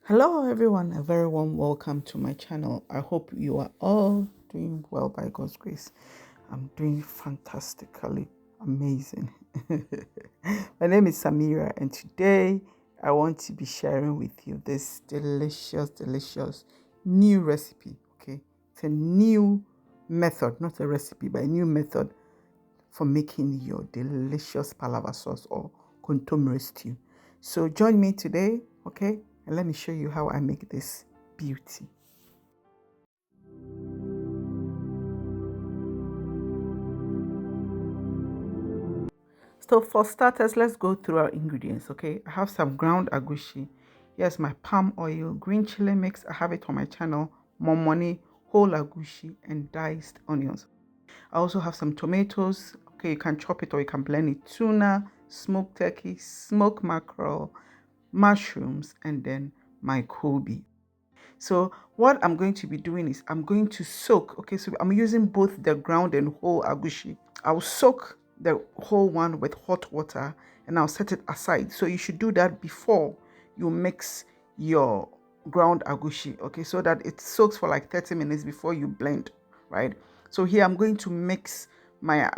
Hello everyone, a very warm welcome to my channel. I hope you are all doing well by God's grace. I'm doing fantastically amazing. My name is Samira and today I want to be sharing with you this delicious new recipe. Okay, it's a new method, not a recipe, but a new method for making your delicious palava sauce or kontomire stew. So join me today, okay? And let me show you how I make this beauty. So for starters, let's go through our ingredients, okay? I have some ground agushi. Here's my palm oil, green chili mix. I have it on my channel, momoni, whole agushi, and diced onions. I also have some tomatoes. Okay, you can chop it or you can blend it. Tuna, smoked turkey, smoked mackerel, mushrooms, and then my koobi. So what I'm going to be doing is I'm going to soak. Okay, so I'm using both the ground and whole agushi. I'll soak the whole one with hot water and I'll set it aside. So you should do that before you mix your ground agushi, okay, so that it soaks for like 30 minutes before you blend, right? So here I'm going to mix my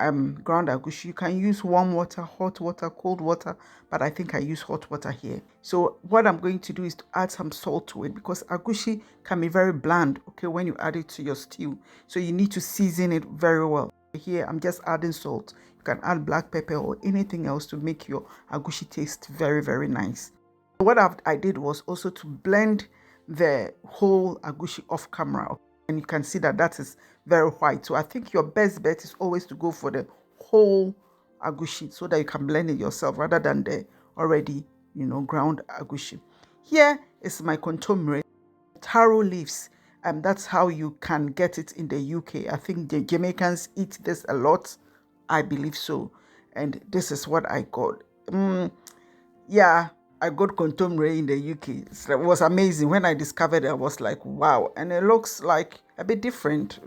ground agushi. You can use warm water, hot water, cold water, but I think I use hot water here. So what I'm going to do is to add some salt to it because agushi can be very bland, okay, when you add it to your stew. So you need to season it very well. Here I'm just adding salt. You can add black pepper or anything else to make your agushi taste very nice. What I did was also to blend the whole agushi off camera, and you can see that that is very white. So I think your best bet is always to go for the whole agushi so that you can blend it yourself rather than the already ground agushi. Here is my kontomire, taro leaves. That's how you can get it in the UK. I think the Jamaicans eat this a lot. I believe so. And this is what I got. Yeah, I got kontomire in the UK. It was amazing. When I discovered it, I was like, wow. And it looks like a bit different,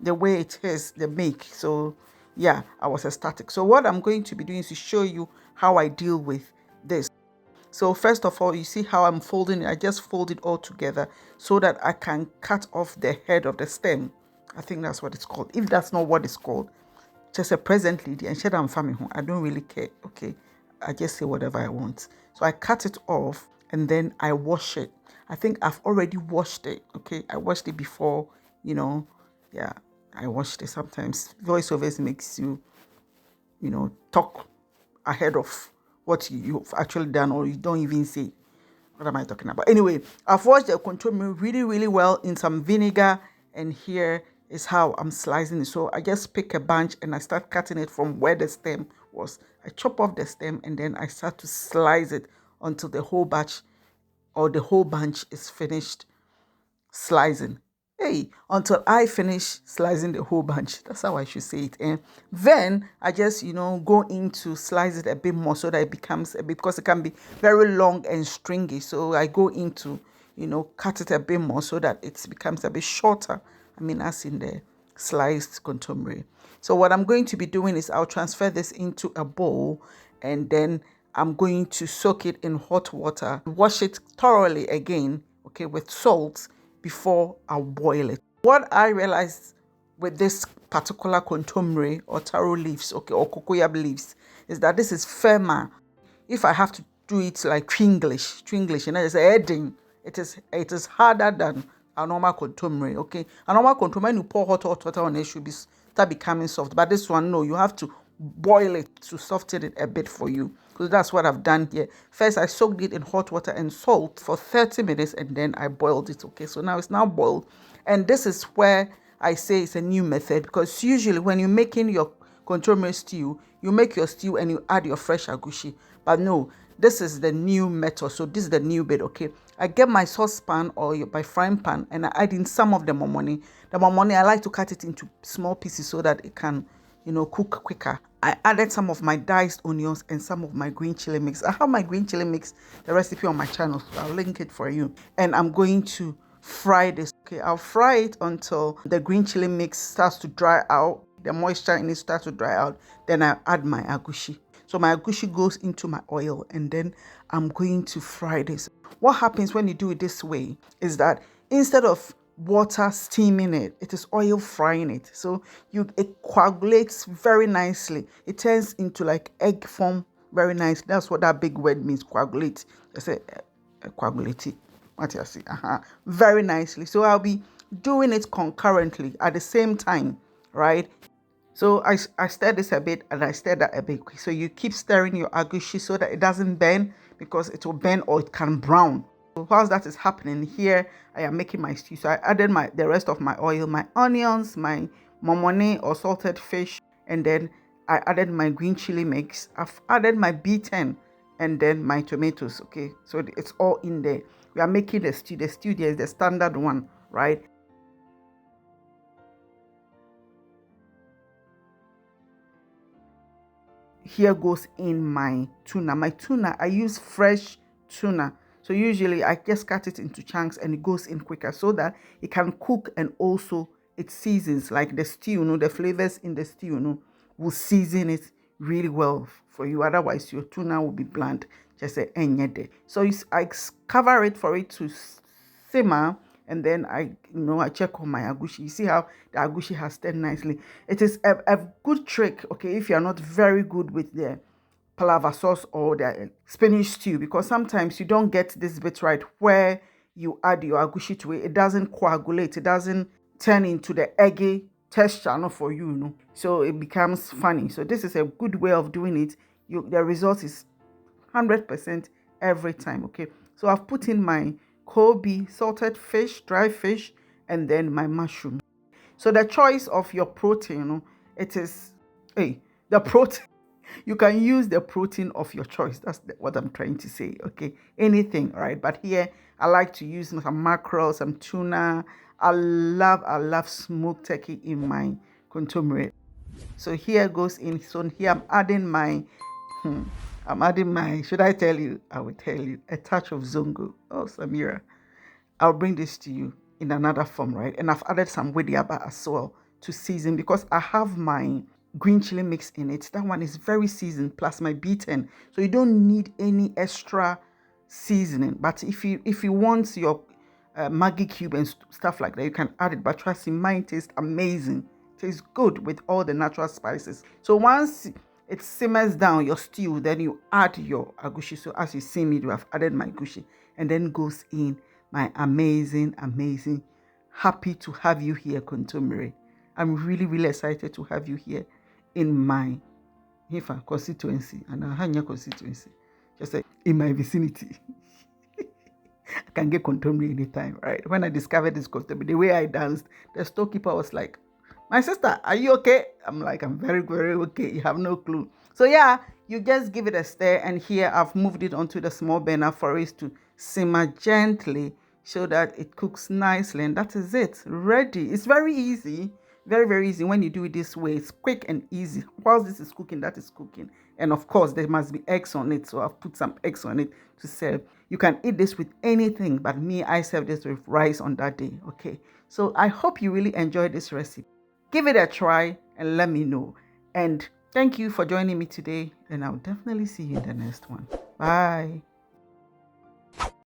the way it is, the make. So yeah, I was ecstatic. So what I'm going to be doing is to show you how I deal with this. So first of all, you see how I'm folding it. I just fold it all together so that I can cut off the head of the stem. I think that's what it's called. If that's not what it's called, just a present lady and share I'm family. I don't really care. Okay, I just say whatever I want. So I cut it off and then I wash it. I think I've already washed it. Okay, I washed it before. Yeah, I washed it. Sometimes voiceovers makes you talk ahead of what you've actually done, or you don't even say. What am I talking about? Anyway, I've washed the kontomire really well in some vinegar, and here is how I'm slicing it. So I just pick a bunch and I start cutting it from where the stem was. I chop off the stem and then I start to slice it until the whole batch or the whole bunch is finished slicing. Hey, until I finish slicing the whole bunch. That's how I should say it. And then I just, go into slice it a bit more so that it becomes a bit, because it can be very long and stringy. So I go into, cut it a bit more so that it becomes a bit shorter. I mean, as in the sliced kontomire. So what I'm going to be doing is I'll transfer this into a bowl and then I'm going to soak it in hot water, wash it thoroughly again, okay, with salt before I boil it. What I realized with this particular kontomire or taro leaves, okay, or cocoyam leaves, is that this is firmer. If I have to do it like Tringlish, it's heading, it is harder than a normal kontomire, okay? A normal kontomire, you pour hot water on it, should start becoming soft. But this one, no, you have to boil it to soften it a bit for you. So that's what I've done here. First, I soaked it in hot water and salt for 30 minutes and then I boiled it, okay? So now it's now boiled. And this is where I say it's a new method, because usually when you're making your kontomire stew, you make your stew and you add your fresh agushi. But no, this is the new method. So this is the new bit, okay? I get my saucepan or my frying pan and I add in some of the momoni. The momoni, I like to cut it into small pieces so that it can, cook quicker. I added some of my diced onions and some of my green chili mix. I have my green chili mix, the recipe on my channel, so I'll link it for you. And I'm going to fry this. Okay, I'll fry it until the green chili mix starts to dry out. The moisture in it starts to dry out. Then I add my agushi. So my agushi goes into my oil, and then I'm going to fry this. What happens when you do it this way is that instead of water steaming it, it is oil frying it. So it coagulates very nicely. It turns into like egg form very nice. That's what that big word means, coagulate. I say coagulate. What you see? Very nicely. So I'll be doing it concurrently at the same time, right? So I stir this a bit and I stir that a bit. So you keep stirring your agushi so that it doesn't burn, because it will burn or it can brown. So whilst that is happening, here I am making my stew. So I added the rest of my oil, my onions, my momoni or salted fish, and then I added my green chili mix. I've added my B10 and then my tomatoes. Okay, so it's all in there. We are making the stew. The stew there is the standard one, right? Here goes in my tuna. My tuna, I use fresh tuna. So usually I just cut it into chunks and it goes in quicker so that it can cook, and also it seasons like the stew, the flavors in the stew, will season it really well for you. Otherwise, your tuna will be bland. Just say enyede. So I cover it for it to simmer, and then I check on my agushi. You see how the agushi has stirred nicely. It is a good trick, okay, if you are not very good with the palava sauce or the spinach stew, because sometimes you don't get this bit right where you add your agushi to it. It doesn't coagulate. It doesn't turn into the eggy texture, not for you, So it becomes funny. So this is a good way of doing it. The result is 100% every time, okay? So I've put in my koobi, salted fish, dry fish, and then my mushroom. So the choice of your protein, it is the protein. You can use the protein of your choice. That's what I'm trying to say, okay? Anything, right? But here I like to use some mackerel, some tuna. I love smoked turkey in my kontomire. So here goes in. So here I'm adding my, should I tell you? I will tell you. A touch of zongo. Oh, Samira. I'll bring this to you in another form, right? And I've added some wediaba as well to season, because I have my green chili mix in it. That one is very seasoned, plus my B10. So you don't need any extra seasoning. But if you want your Maggi cube and stuff like that, you can add it. But trust me, mine tastes amazing. It tastes good with all the natural spices. So once it simmers down your stew, then you add your agushi. So as you see me do, I've added my agushi, and then goes in my amazing, happy to have you here, Kontomire. I'm really, really excited to have you here in my constituency, and Hanya constituency, just like in my vicinity. I can get Kontomire anytime, right? When I discovered this Kontomire, the way I danced, the storekeeper was like, "My sister, are you okay?" I'm like, "I'm very, very okay. You have no clue." So yeah, you just give it a stir, and here I've moved it onto the small burner for it to simmer gently so that it cooks nicely, and that is it. Ready. It's very easy. Very, very easy when you do it this way. It's quick and easy. Whilst this is cooking, that is cooking. And of course, there must be eggs on it. So I've put some eggs on it to serve. You can eat this with anything, but me, I serve this with rice on that day. Okay. So I hope you really enjoyed this recipe. Give it a try and let me know. And thank you for joining me today. And I'll definitely see you in the next one. Bye.